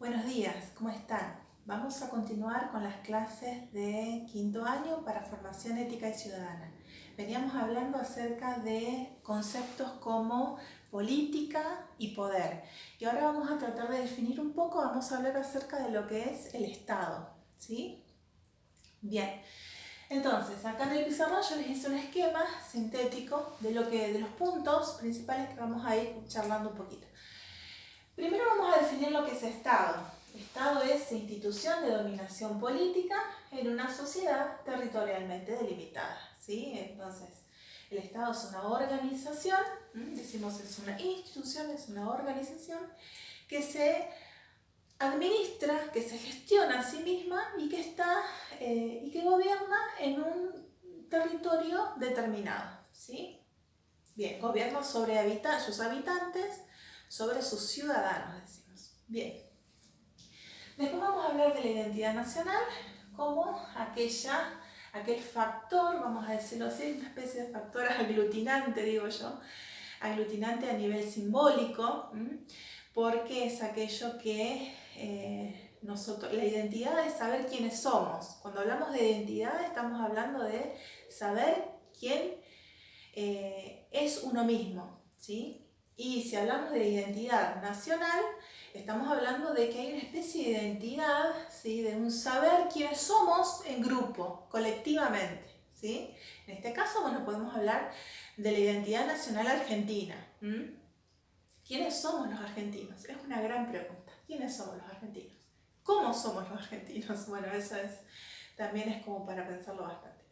Buenos días, ¿cómo están? Vamos a continuar con las clases de quinto año para formación ética y ciudadana. Veníamos hablando acerca de conceptos como política y poder. Y ahora vamos a tratar de definir un poco, vamos a hablar acerca de lo que es el Estado, ¿sí? Bien, entonces acá en el pizarrón yo les hice un esquema sintético de los puntos principales que vamos a ir charlando un poquito. Primero vamos a definir lo que es Estado. Estado es institución de dominación política en una sociedad territorialmente delimitada, ¿sí? Entonces, el Estado es una organización, decimos es una institución, es una organización que se administra, que se gestiona a sí misma y que gobierna en un territorio determinado, ¿sí? Bien, gobierna sobre sus habitantes, sobre sus ciudadanos, decimos. Bien. Después vamos a hablar de la identidad nacional como aquel factor, vamos a decirlo así, una especie de factor aglutinante, digo yo, aglutinante a nivel simbólico, porque es aquello que la identidad es saber quiénes somos. Cuando hablamos de identidad estamos hablando de saber quién es uno mismo, ¿sí? Y si hablamos de identidad nacional, estamos hablando de que hay una especie de identidad, ¿sí? De un saber quiénes somos en grupo, colectivamente, ¿sí? En este caso, bueno, podemos hablar de la identidad nacional argentina. ¿Quiénes somos los argentinos? Es una gran pregunta. ¿Quiénes somos los argentinos? ¿Cómo somos los argentinos? Bueno, eso también es como para pensarlo bastante.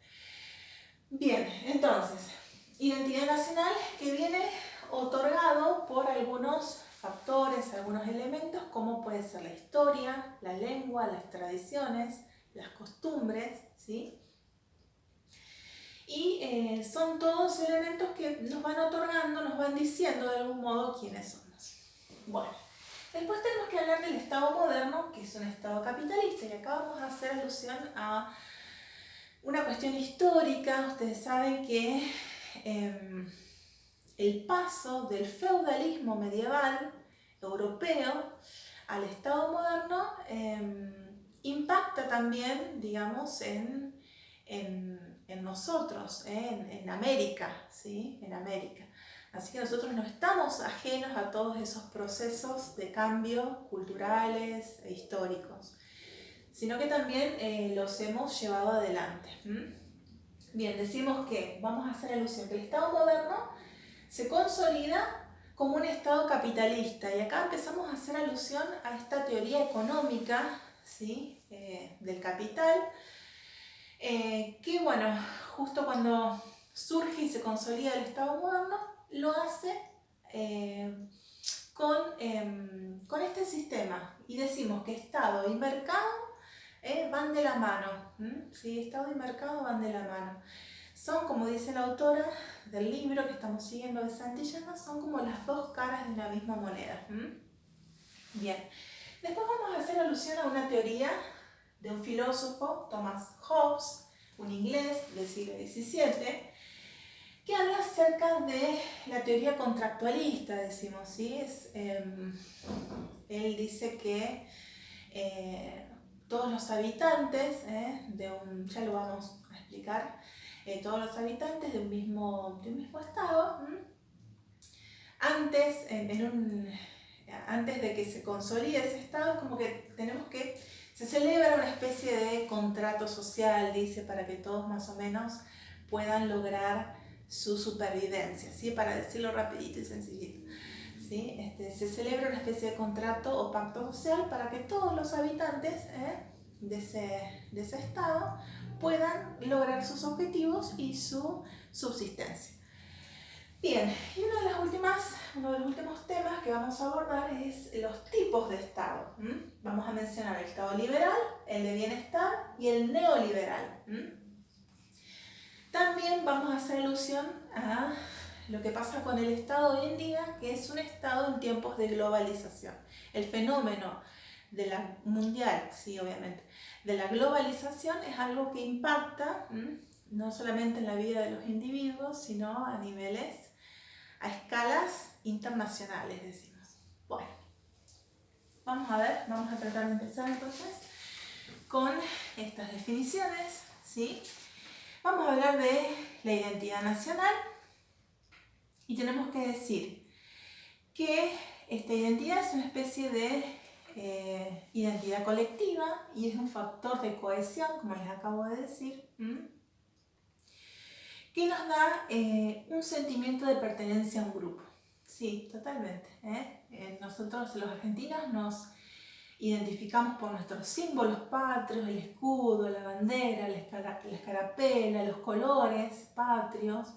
Bien, entonces, identidad nacional que viene otorgado por algunos factores, algunos elementos, como puede ser la historia, la lengua, las tradiciones, las costumbres, ¿sí? Y son todos elementos que nos van otorgando, nos van diciendo de algún modo quiénes somos. Bueno, después tenemos que hablar del Estado moderno, que es un Estado capitalista, y acá vamos a hacer alusión a una cuestión histórica. Ustedes saben que el paso del feudalismo medieval europeo al Estado moderno impacta también, digamos, en nosotros, en América, ¿sí? En América. Así que nosotros no estamos ajenos a todos esos procesos de cambio culturales e históricos, sino que también los hemos llevado adelante. Bien, decimos que, vamos a hacer alusión, que el Estado moderno se consolida como un Estado capitalista, y acá empezamos a hacer alusión a esta teoría económica, ¿sí? Del capital, que bueno, justo cuando surge y se consolida el Estado moderno, lo hace con este sistema, y decimos que Estado y mercado van de la mano, ¿sí? Estado y mercado van de la mano. Son, como dice la autora del libro que estamos siguiendo de Santillana, son como las dos caras de una misma moneda. Bien, después vamos a hacer alusión a una teoría de un filósofo, Thomas Hobbes, un inglés del siglo XVII, que habla acerca de la teoría contractualista, decimos, ¿sí? Él dice que todos los habitantes ya lo vamos a explicar, todos los habitantes de un mismo estado, antes de que se consolide ese estado, como que se celebra una especie de contrato social, dice, para que todos más o menos puedan lograr su supervivencia, ¿sí? Para decirlo rapidito y sencillito. ¿Sí? Se celebra una especie de contrato o pacto social para que todos los habitantes de ese estado puedan lograr sus objetivos y su subsistencia. Bien, y uno de los últimos temas que vamos a abordar es los tipos de Estado. Vamos a mencionar el Estado liberal, el de bienestar y el neoliberal. También vamos a hacer alusión a lo que pasa con el Estado hoy en día, que es un Estado en tiempos de globalización. El fenómeno mundial, sí, obviamente, de la globalización es algo que impacta no solamente en la vida de los individuos, sino a escalas internacionales, decimos. Bueno, vamos a tratar de empezar entonces con estas definiciones, ¿sí? Vamos a hablar de la identidad nacional y tenemos que decir que esta identidad es una especie de identidad colectiva y es un factor de cohesión, como les acabo de decir, que nos da un sentimiento de pertenencia a un grupo. Sí, totalmente. Nosotros los argentinos nos identificamos por nuestros símbolos patrios, el escudo, la bandera, la escarapela, los colores patrios,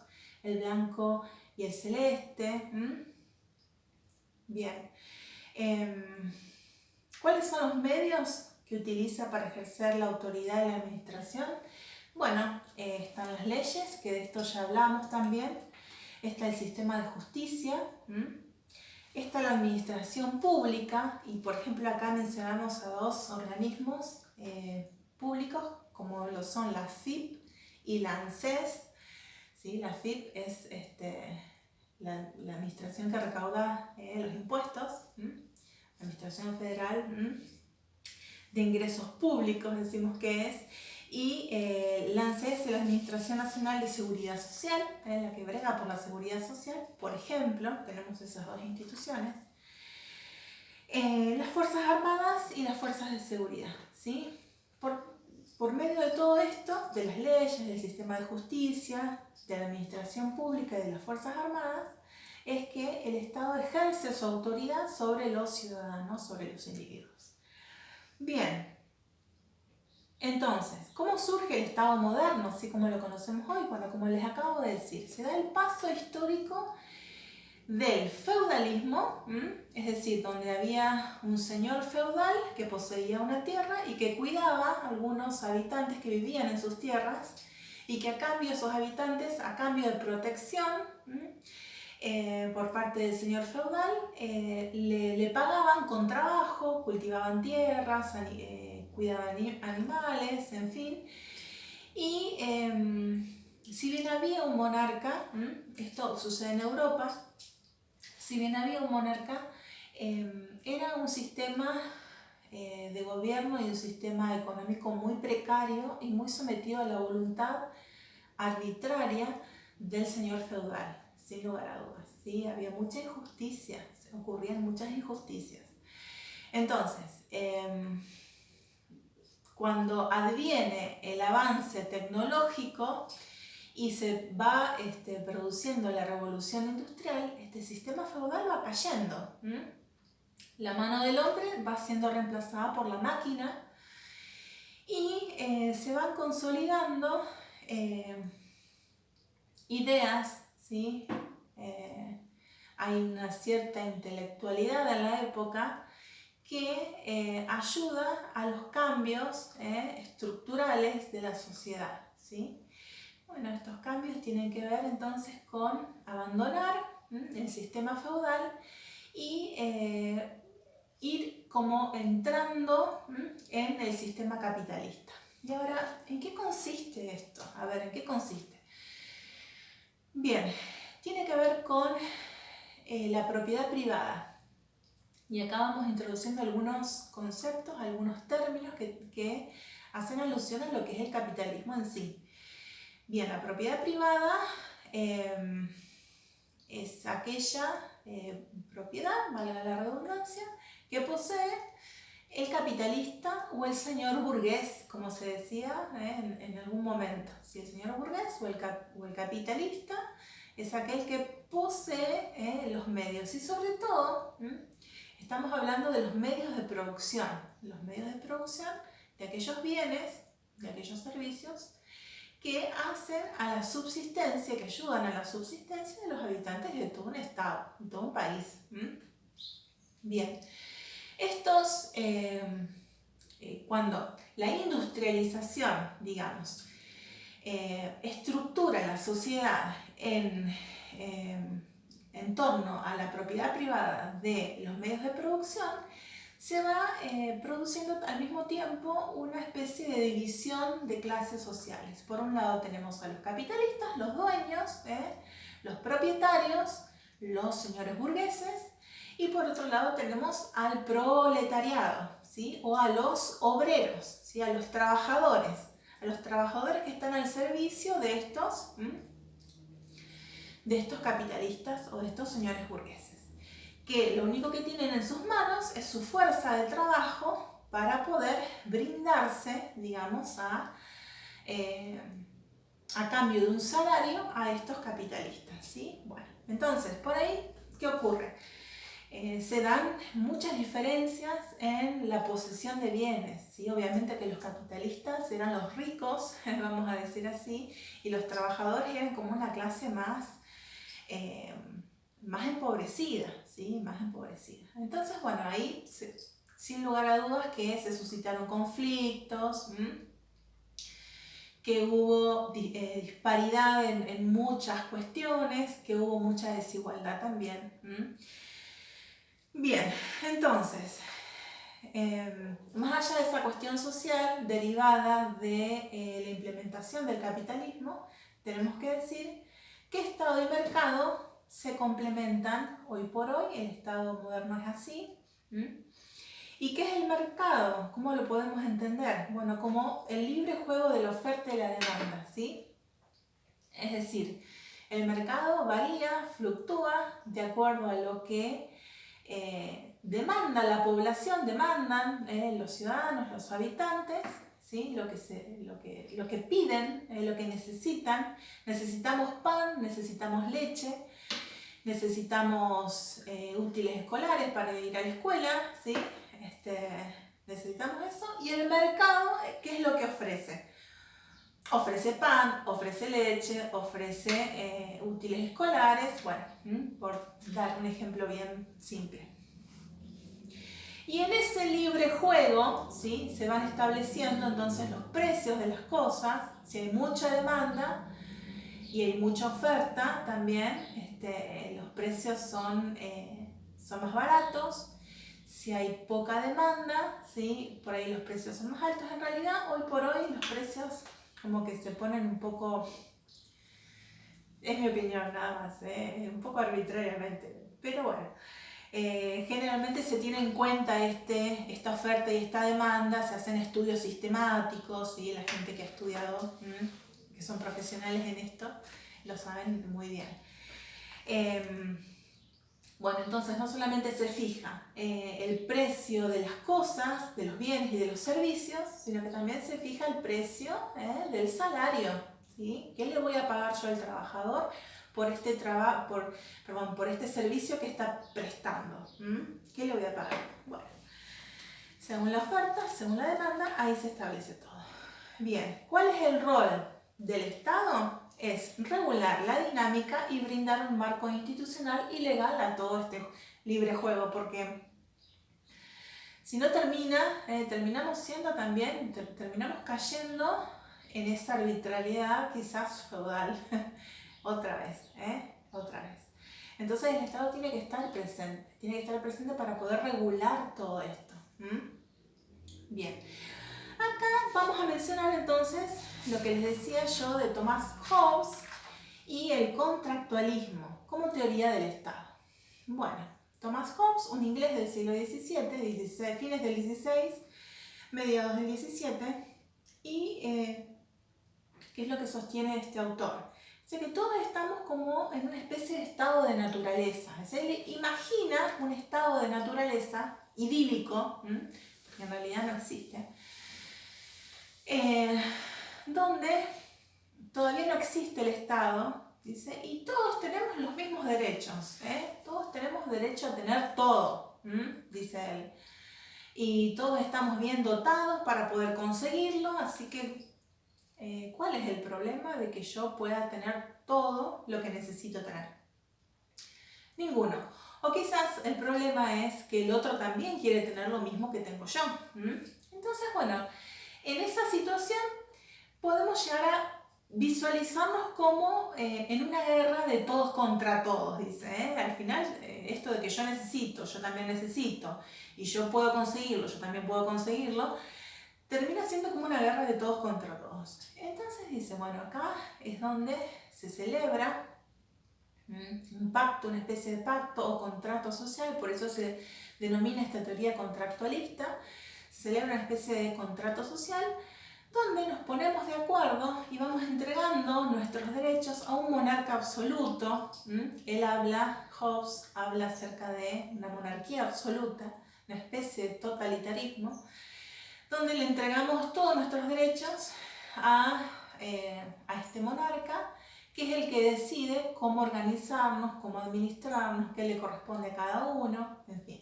el blanco y el celeste. Bien. ¿Cuáles son los medios que utiliza para ejercer la autoridad de la administración? Bueno, están las leyes, que de esto ya hablamos también. Está el sistema de justicia. Está la administración pública, y por ejemplo acá mencionamos a dos organismos públicos, como lo son la AFIP y la ANSES. ¿Sí? La AFIP es la administración que recauda los impuestos, la administración federal de ingresos públicos, decimos que es, y la ANSES es la Administración Nacional de Seguridad Social, la que brega por la seguridad social. Por ejemplo, tenemos esas dos instituciones. Las Fuerzas Armadas y las Fuerzas de Seguridad, ¿sí? Por medio de todo esto, de las leyes, del sistema de justicia, de la administración pública y de las Fuerzas Armadas, es que el Estado ejerce su autoridad sobre los ciudadanos, sobre los individuos. Bien. Entonces, ¿cómo surge el Estado moderno, así como lo conocemos hoy? Bueno, como les acabo de decir, se da el paso histórico del feudalismo, es decir, donde había un señor feudal que poseía una tierra y que cuidaba a algunos habitantes que vivían en sus tierras y que a cambio esos habitantes, a cambio de protección por parte del señor feudal, le pagaban con trabajo, cultivaban tierras, cuidaban animales, en fin. Y si bien había un monarca, esto sucede en Europa, si bien había un monarca, era un sistema de gobierno y un sistema económico muy precario y muy sometido a la voluntad arbitraria del señor feudal, sin lugar a dudas. ¿Sí? Había mucha injusticia, ocurrían muchas injusticias. Entonces, cuando adviene el avance tecnológico y se va produciendo la revolución industrial, este sistema feudal va cayendo. La mano del hombre va siendo reemplazada por la máquina y se van consolidando ideas, ¿sí? Hay una cierta intelectualidad en la época que ayuda a los cambios estructurales de la sociedad, ¿sí? Bueno, estos cambios tienen que ver entonces con abandonar el sistema feudal y ir como entrando en el sistema capitalista. Y ahora, ¿en qué consiste esto? A ver, ¿en qué consiste? Bien, tiene que ver con la propiedad privada. Y acá vamos introduciendo algunos conceptos, algunos términos que hacen alusión a lo que es el capitalismo en sí. Bien, la propiedad privada es aquella propiedad, valga la redundancia, que posee el capitalista o el señor burgués, como se decía en algún momento. Si el señor burgués o el capitalista es aquel que posee los medios y sobre todo estamos hablando de los medios de producción de aquellos bienes, de aquellos servicios que hacen a la subsistencia, que ayudan a la subsistencia de los habitantes de todo un estado, de todo un país. Bien, estos, cuando la industrialización, digamos, estructura la sociedad en torno a la propiedad privada de los medios de producción, se va produciendo al mismo tiempo una especie de división de clases sociales. Por un lado tenemos a los capitalistas, los dueños, los propietarios, los señores burgueses, Y por otro lado tenemos al proletariado, ¿sí? O a los obreros, ¿sí? A los trabajadores que están al servicio de estos capitalistas o de estos señores burgueses, que lo único que tienen en sus manos es su fuerza de trabajo para poder brindarse, digamos, a cambio de un salario a estos capitalistas, ¿sí? Bueno, entonces, por ahí, ¿qué ocurre? Se dan muchas diferencias en la posesión de bienes, ¿sí? Obviamente que los capitalistas eran los ricos, vamos a decir así, y los trabajadores eran como una clase más empobrecida, ¿sí? Más empobrecida. Entonces, bueno, ahí sin lugar a dudas que se suscitaron conflictos, que hubo disparidad en muchas cuestiones, que hubo mucha desigualdad también. Bien, entonces, más allá de esa cuestión social derivada de la implementación del capitalismo, tenemos que decir que Estado y mercado se complementan hoy por hoy. El Estado moderno es así. ¿Y qué es el mercado? ¿Cómo lo podemos entender? Bueno, como el libre juego de la oferta y la demanda, ¿sí? Es decir, el mercado varía, fluctúa de acuerdo a lo que demanda la población, demandan los ciudadanos, los habitantes, ¿sí? Lo que piden, lo que necesitan. Necesitamos pan, necesitamos leche, necesitamos útiles escolares para ir a la escuela, ¿sí? Necesitamos eso. Y el mercado, ¿qué es lo que ofrece? Ofrece pan, ofrece leche, ofrece útiles escolares, bueno, por dar un ejemplo bien simple. Y en ese libre juego, ¿sí? Se van estableciendo entonces los precios de las cosas. Si hay mucha demanda y hay mucha oferta también, los precios son más baratos. Si hay poca demanda, ¿sí? Por ahí los precios son más altos. En realidad, hoy por hoy los precios como que se ponen un poco, es mi opinión nada más, un poco arbitrariamente, pero bueno, generalmente se tiene en cuenta esta oferta y esta demanda, se hacen estudios sistemáticos y la gente que ha estudiado, que son profesionales en esto, lo saben muy bien. Bueno, entonces no solamente se fija el precio de las cosas, de los bienes y de los servicios, sino que también se fija el precio del salario, ¿sí? ¿Qué le voy a pagar yo al trabajador por este servicio que está prestando? ¿Qué le voy a pagar? Bueno, según la oferta, según la demanda, ahí se establece todo. Bien, ¿cuál es el rol del Estado? Es regular la dinámica y brindar un marco institucional y legal a todo este libre juego, porque si no terminamos cayendo en esa arbitrariedad quizás feudal, otra vez. Entonces el Estado tiene que estar presente para poder regular todo esto. Bien. Acá vamos a mencionar entonces lo que les decía yo de Thomas Hobbes y el contractualismo como teoría del Estado. Bueno, Thomas Hobbes, un inglés del siglo XVII, fines del XVI, mediados del XVII, y ¿qué es lo que sostiene este autor? Dice que todos estamos como en una especie de estado de naturaleza. Él imagina un estado de naturaleza idílico, que en realidad no existe, donde todavía no existe el Estado, dice, y todos tenemos los mismos derechos, todos tenemos derecho a tener todo, dice él, y todos estamos bien dotados para poder conseguirlo, así que ¿cuál es el problema de que yo pueda tener todo lo que necesito tener? Ninguno. O quizás el problema es que el otro también quiere tener lo mismo que tengo yo. Entonces, bueno, en esa situación podemos llegar a visualizarnos como en una guerra de todos contra todos, dice. Al final, esto de que yo necesito, yo también necesito, y yo puedo conseguirlo, yo también puedo conseguirlo, termina siendo como una guerra de todos contra todos. Entonces dice, bueno, acá es donde se celebra un pacto, una especie de pacto o contrato social, por eso se denomina esta teoría contractualista. Se celebra una especie de contrato social donde nos ponemos de acuerdo y vamos entregando nuestros derechos a un monarca absoluto. Hobbes habla acerca de una monarquía absoluta, una especie de totalitarismo, donde le entregamos todos nuestros derechos a este monarca, que es el que decide cómo organizarnos, cómo administrarnos, qué le corresponde a cada uno, en fin.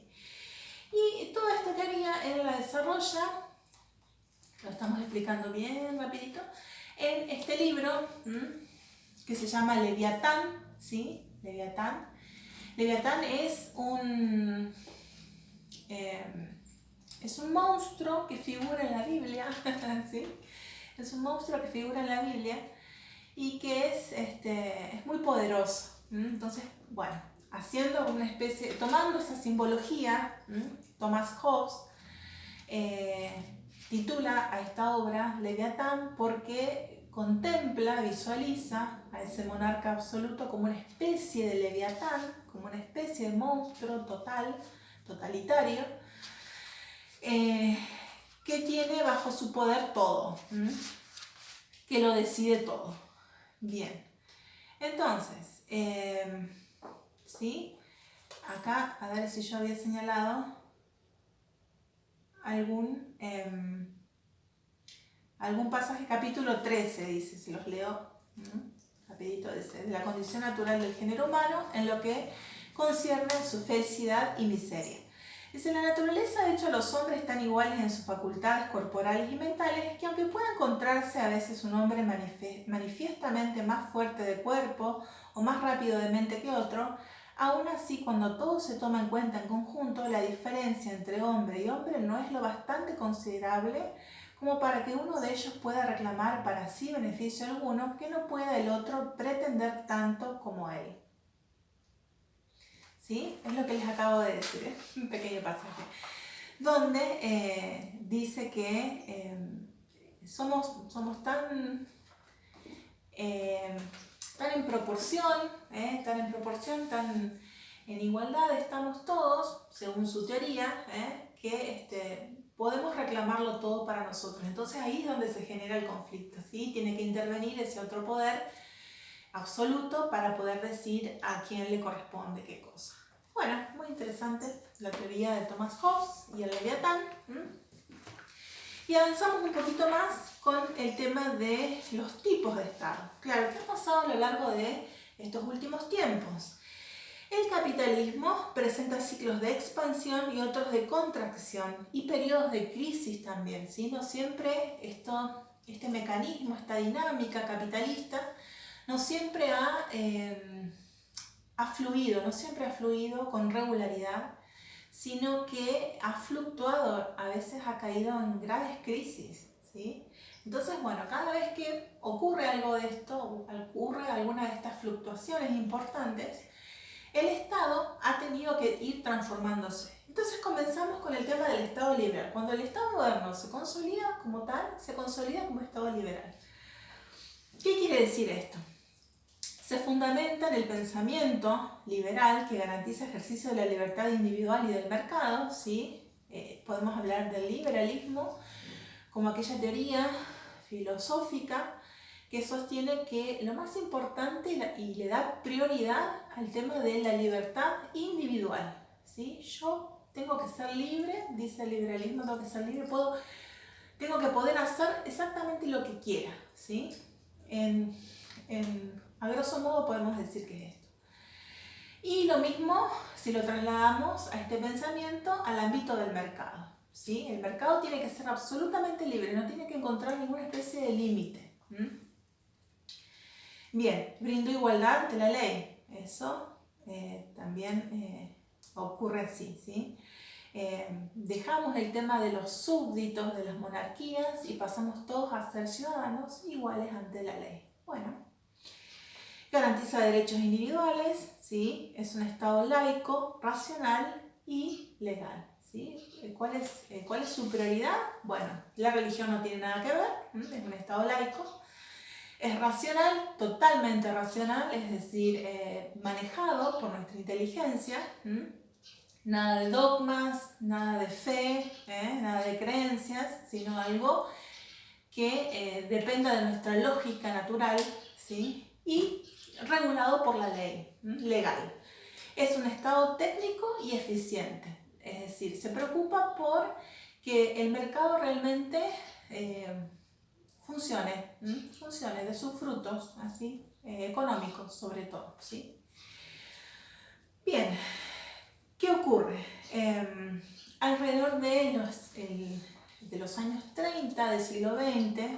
Y toda esta teoría él la desarrolla, lo estamos explicando bien rapidito, en este libro que se llama Leviatán, ¿sí? Leviatán. Leviatán es un monstruo que figura en la Biblia, ¿sí? Es un monstruo que figura en la Biblia y que es muy poderoso. Entonces, bueno, haciendo una especie, tomando esa simbología, Thomas Hobbes titula a esta obra Leviatán porque contempla, visualiza a ese monarca absoluto como una especie de Leviatán, como una especie de monstruo totalitario, que tiene bajo su poder todo, que lo decide todo. Bien, entonces, ¿sí? Acá, a ver si yo había señalado algún pasaje, capítulo 13, dice, si los leo rapidito, dice, de la condición natural del género humano en lo que concierne a su felicidad y miseria. Dice, la naturaleza ha hecho a los hombres tan iguales en sus facultades corporales y mentales que aunque pueda encontrarse a veces un hombre manifiestamente más fuerte de cuerpo o más rápido de mente que otro, aún así cuando todo se toma en cuenta en conjunto, la diferencia entre hombre y hombre no es lo bastante considerable como para que uno de ellos pueda reclamar para sí beneficio alguno que no pueda el otro pretender tanto como él. ¿Sí? Es lo que les acabo de decir, un pequeño pasaje, donde dice que somos tan en proporción, tan en igualdad estamos todos, según su teoría, que podemos reclamarlo todo para nosotros. Entonces ahí es donde se genera el conflicto, ¿sí? Tiene que intervenir ese otro poder absoluto para poder decir a quién le corresponde qué cosa. Bueno, muy interesante la teoría de Thomas Hobbes y el Leviatán. Y avanzamos un poquito más con el tema de los tipos de Estado. Claro, ¿qué ha pasado a lo largo de estos últimos tiempos? El capitalismo presenta ciclos de expansión y otros de contracción y periodos de crisis también, ¿sí? No siempre este mecanismo, esta dinámica capitalista, no siempre ha fluido con regularidad, sino que ha fluctuado, a veces ha caído en graves crisis, ¿sí? Entonces, bueno, cada vez que ocurre algo de esto, ocurre alguna de estas fluctuaciones importantes, el Estado ha tenido que ir transformándose. Entonces comenzamos con el tema del Estado liberal. Cuando el Estado moderno se consolida como tal, se consolida como Estado liberal. ¿Qué quiere decir esto? Se fundamenta en el pensamiento liberal que garantiza ejercicio de la libertad individual y del mercado, ¿sí? Podemos hablar del liberalismo como aquella teoría filosófica que sostiene que lo más importante y le da prioridad al tema de la libertad individual, ¿sí? Yo tengo que ser libre, dice el liberalismo, tengo que ser libre, tengo que poder hacer exactamente lo que quiera, ¿sí? A grosso modo podemos decir que es esto. Y lo mismo si lo trasladamos a este pensamiento al ámbito del mercado, ¿sí? El mercado tiene que ser absolutamente libre, no tiene que encontrar ninguna especie de límite. Bien, brindo igualdad ante la ley. Eso también ocurre así, ¿sí? Dejamos el tema de los súbditos de las monarquías y pasamos todos a ser ciudadanos iguales ante la ley. Bueno, garantiza derechos individuales, ¿sí? Es un Estado laico, racional y legal, ¿sí? ¿Cuál es su prioridad? Bueno, la religión no tiene nada que ver, es un Estado laico. Es racional, totalmente racional, es decir, manejado por nuestra inteligencia. Nada de dogmas, nada de fe, nada de creencias, sino algo que dependa de nuestra lógica natural, ¿sí? Y regulado por la ley legal. Es un estado técnico y eficiente, es decir, se preocupa por que el mercado realmente funcione de sus frutos, así, económicos sobre todo, ¿sí? Bien, ¿qué ocurre? Alrededor de los años 30 del siglo XX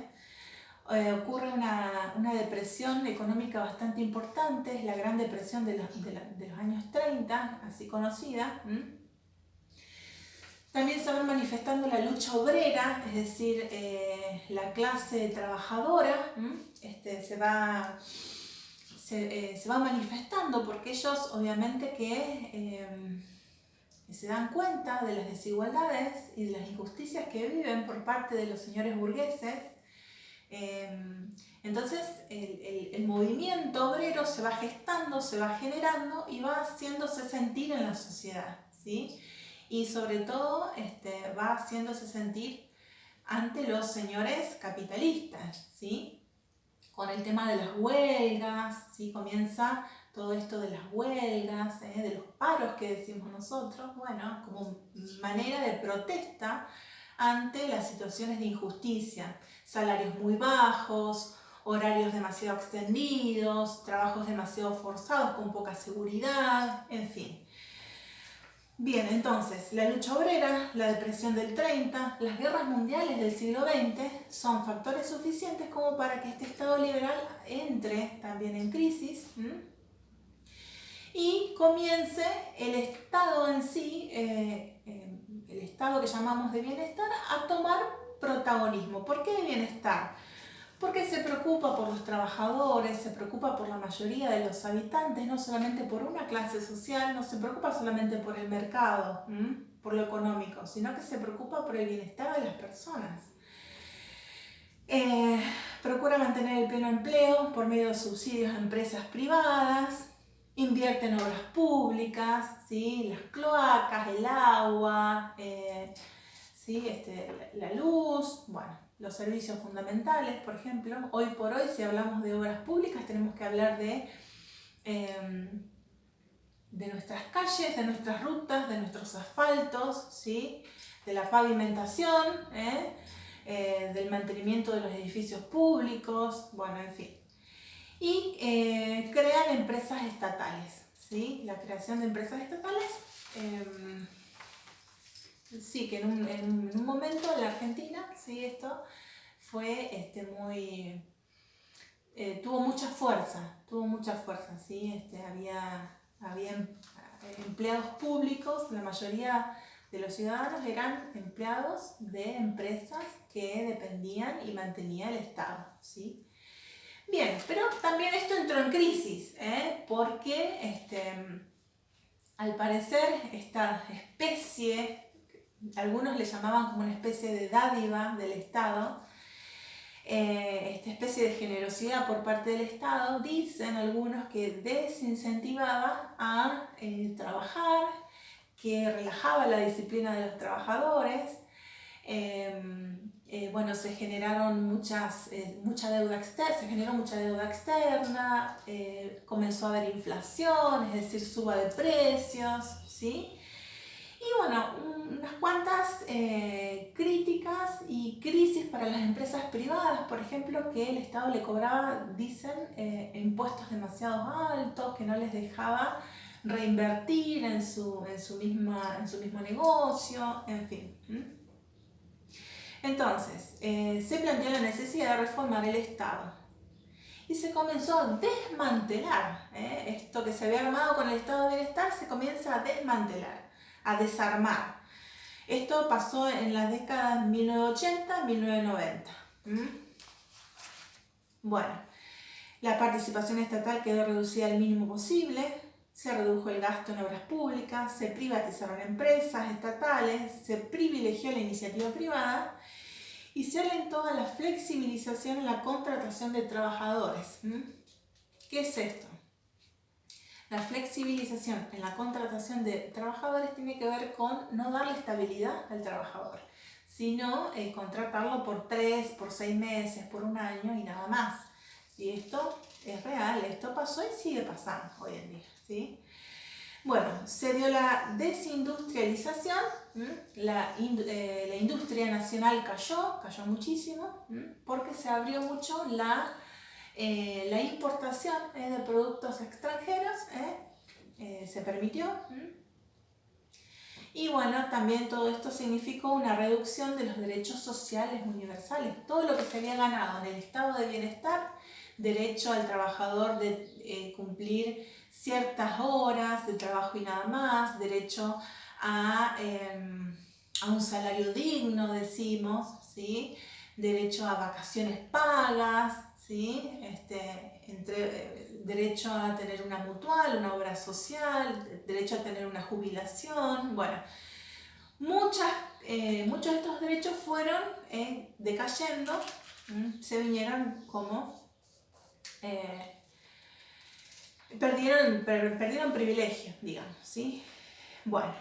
ocurre una depresión económica bastante importante, es la Gran Depresión de los años 30, así conocida. También se va manifestando la lucha obrera, es decir, la clase trabajadora se va manifestando porque ellos obviamente que se dan cuenta de las desigualdades y de las injusticias que viven por parte de los señores burgueses. Entonces el movimiento obrero se va gestando, se va generando y va haciéndose sentir en la sociedad, ¿sí? Y sobre todo va haciéndose sentir ante los señores capitalistas, ¿sí? Con el tema de las huelgas, ¿sí? Comienza todo esto de las huelgas, de los paros que decimos nosotros, bueno, como manera de protesta ante las situaciones de injusticia, salarios muy bajos, horarios demasiado extendidos, trabajos demasiado forzados con poca seguridad, en fin. Bien, entonces, la lucha obrera, la depresión del 30, las guerras mundiales del siglo XX son factores suficientes como para que este Estado liberal entre también en crisis y comience el Estado en sí, el Estado que llamamos de bienestar, a tomar protagonismo. ¿Por qué de bienestar? Porque se preocupa por los trabajadores, se preocupa por la mayoría de los habitantes, no solamente por una clase social, no se preocupa solamente por el mercado, por lo económico, sino que se preocupa por el bienestar de las personas. Procura mantener el pleno empleo por medio de subsidios a empresas privadas, invierte en obras públicas, ¿sí? Las cloacas, el agua, ¿sí? La luz, bueno, los servicios fundamentales, por ejemplo. Hoy por hoy, si hablamos de obras públicas, tenemos que hablar de nuestras calles, de nuestras rutas, de nuestros asfaltos, ¿sí? De la pavimentación, del mantenimiento de los edificios públicos, bueno, en fin. Y crean empresas estatales, ¿sí? La creación de empresas estatales, sí, que en un momento en la Argentina, sí, esto fue tuvo mucha fuerza, ¿sí? Había empleados públicos, la mayoría de los ciudadanos eran empleados de empresas que dependían y mantenía el Estado, ¿sí? Bien, pero también esto entró en crisis, porque al parecer esta especie, algunos le llamaban como una especie de dádiva del Estado, esta especie de generosidad por parte del Estado, dicen algunos que desincentivaba a trabajar, que relajaba la disciplina de los trabajadores. Bueno, se generaron mucha deuda externa, comenzó a haber inflación, es decir, suba de precios, ¿sí? Y bueno, unas cuantas críticas y crisis para las empresas privadas, por ejemplo, que el Estado le cobraba, dicen, impuestos demasiado altos, que no les dejaba reinvertir en su mismo negocio, en fin. Entonces, se planteó la necesidad de reformar el Estado y se comenzó a desmantelar. Esto que se había armado con el Estado de Bienestar se comienza a desmantelar, a desarmar. Esto pasó en las décadas 1980-1990. Bueno, la participación estatal quedó reducida al mínimo posible, se redujo el gasto en obras públicas, se privatizaron empresas estatales, se privilegió la iniciativa privada y se alentó a la flexibilización en la contratación de trabajadores. ¿Qué es esto? La flexibilización en la contratación de trabajadores tiene que ver con no darle estabilidad al trabajador, sino contratarlo por 3, por 6 meses, por un año y nada más. ¿Sí? Esto es real, esto pasó y sigue pasando hoy en día. ¿Sí? Bueno, se dio la desindustrialización, la industria nacional cayó muchísimo, porque se abrió mucho la importación de productos extranjeros, se permitió. Y bueno, también todo esto significó una reducción de los derechos sociales universales. Todo lo que se había ganado en el estado de bienestar, derecho al trabajador de cumplir ciertas horas de trabajo y nada más, derecho a un salario digno, decimos, ¿sí? Derecho a vacaciones pagas, ¿sí? Derecho a tener una mutual, una obra social, derecho a tener una jubilación. Bueno, muchos de estos derechos fueron decayendo, se vinieron como perdieron privilegio, digamos, ¿sí? Bueno,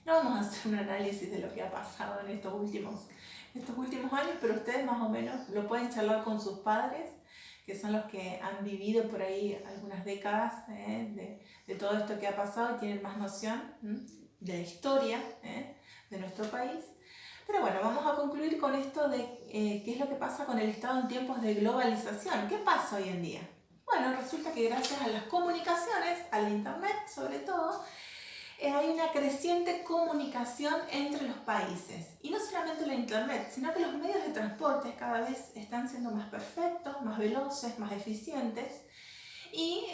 no vamos a hacer un análisis de lo que ha pasado en estos últimos años, pero ustedes más o menos lo pueden charlar con sus padres, que son los que han vivido por ahí algunas décadas de todo esto que ha pasado y tienen más noción de la historia de nuestro país. Pero bueno, vamos a concluir con esto de qué es lo que pasa con el Estado en tiempos de globalización. ¿Qué pasa hoy en día? Bueno, resulta que gracias a las comunicaciones, al internet sobre todo, hay una creciente comunicación entre los países. Y no solamente la internet, sino que los medios de transporte cada vez están siendo más perfectos, más veloces, más eficientes. Y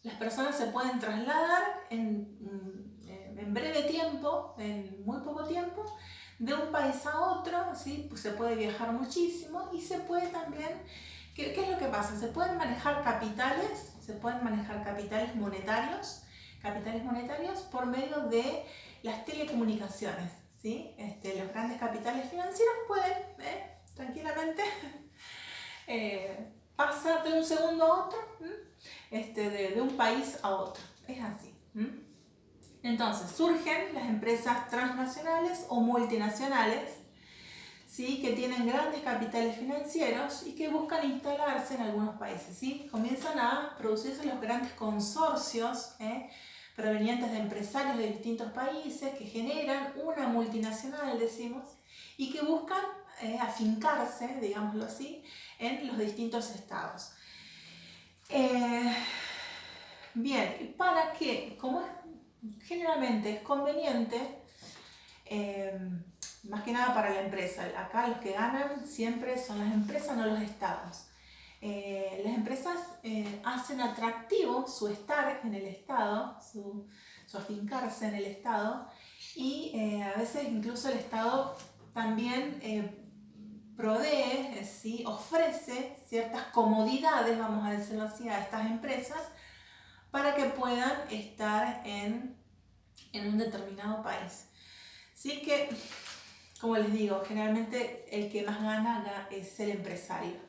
las personas se pueden trasladar en breve tiempo, en muy poco tiempo, de un país a otro, ¿sí? Pues se puede viajar muchísimo y se puede también, ¿qué es lo que pasa? Se pueden manejar capitales monetarios por medio de las telecomunicaciones, ¿sí? Los grandes capitales financieros pueden tranquilamente pasar de un segundo a otro, de un país a otro. Es así. Entonces surgen las empresas transnacionales o multinacionales, ¿sí? Que tienen grandes capitales financieros y que buscan instalarse en algunos países. ¿Sí? Comienzan a producirse los grandes consorcios provenientes de empresarios de distintos países que generan una multinacional, decimos, y que buscan afincarse, digámoslo así, en los distintos estados. Bien, ¿para qué? Como generalmente es conveniente, más que nada para la empresa. Acá los que ganan siempre son las empresas, no los estados. Las empresas hacen atractivo su estar en el estado, su afincarse en el estado, y a veces incluso el estado también provee, ¿sí? Ofrece ciertas comodidades, vamos a decirlo así, a estas empresas para que puedan estar en un determinado país. Así que, como les digo, generalmente el que más gana es el empresario,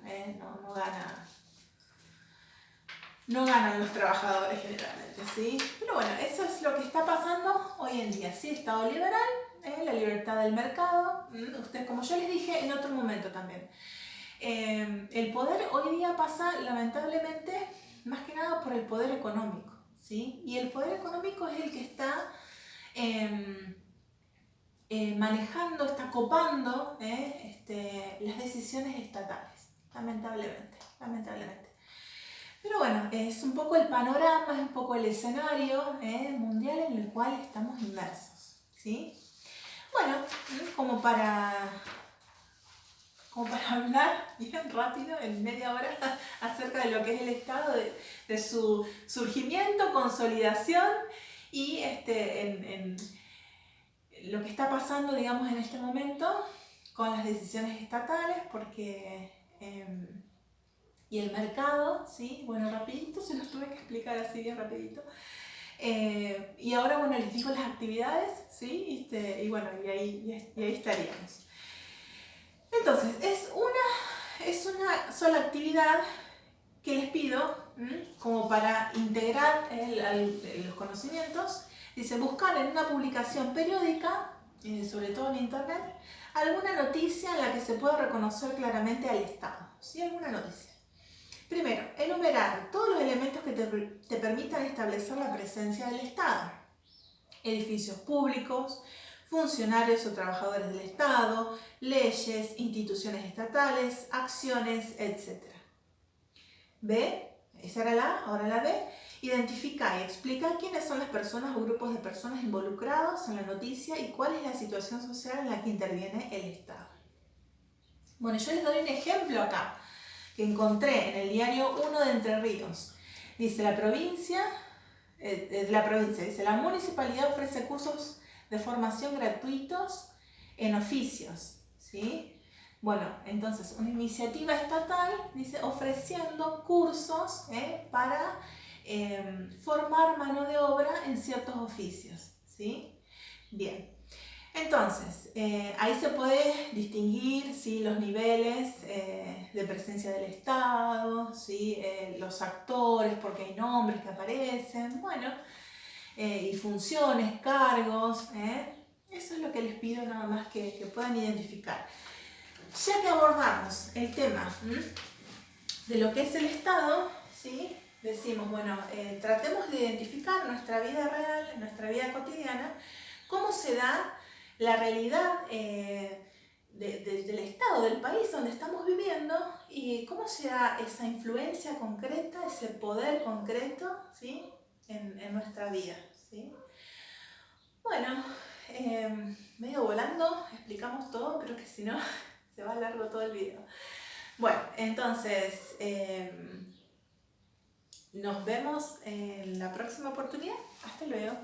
no ganan los trabajadores generalmente, ¿sí? Pero bueno, eso es lo que está pasando hoy en día, ¿sí? Estado liberal, la libertad del mercado, usted, como yo les dije en otro momento también, el poder hoy día pasa lamentablemente más que nada por el poder económico, ¿sí? Y el poder económico es el que está manejando, está copando las decisiones estatales, lamentablemente. Pero bueno, es un poco el panorama, es un poco el escenario mundial en el cual estamos inmersos, ¿sí? Bueno, como para hablar bien rápido, en media hora, acerca de lo que es el Estado, de su surgimiento, consolidación y en lo que está pasando, digamos, en este momento con las decisiones estatales, porque y el mercado, ¿sí? Bueno, rapidito, se los tuve que explicar así bien rapidito. Y ahora, bueno, les digo las actividades, ¿sí? Y bueno, y ahí estaríamos. Entonces, es una sola actividad que les pido como para integrar los conocimientos. Dice, buscar en una publicación periódica, sobre todo en internet, alguna noticia en la que se pueda reconocer claramente al Estado. ¿Sí? Alguna noticia. Primero, enumerar todos los elementos que te permitan establecer la presencia del Estado. Edificios públicos, funcionarios o trabajadores del Estado, leyes, instituciones estatales, acciones, etc. B, esa era la A, ahora la B. Identifica y explica quiénes son las personas o grupos de personas involucrados en la noticia y cuál es la situación social en la que interviene el Estado. Bueno, yo les doy un ejemplo acá que encontré en el diario 1 de Entre Ríos. Dice, la municipalidad ofrece cursos de formación gratuitos en oficios, ¿sí? Bueno, entonces, una iniciativa estatal, dice, ofreciendo cursos para formar mano de obra en ciertos oficios, ¿sí? Bien, entonces, ahí se puede distinguir, ¿sí?, los niveles de presencia del Estado, ¿sí?, los actores, porque hay nombres que aparecen, bueno, y funciones, cargos, eso es lo que les pido nada más que puedan identificar. Ya que abordamos el tema de lo que es el Estado, ¿sí?, decimos, bueno, tratemos de identificar nuestra vida real, nuestra vida cotidiana, cómo se da la realidad del Estado, del país donde estamos viviendo y cómo se da esa influencia concreta, ese poder concreto, ¿sí?, en nuestra vida, ¿sí? Bueno, medio volando, explicamos todo, creo que si no se va largo todo el video. Bueno, entonces nos vemos en la próxima oportunidad. Hasta luego.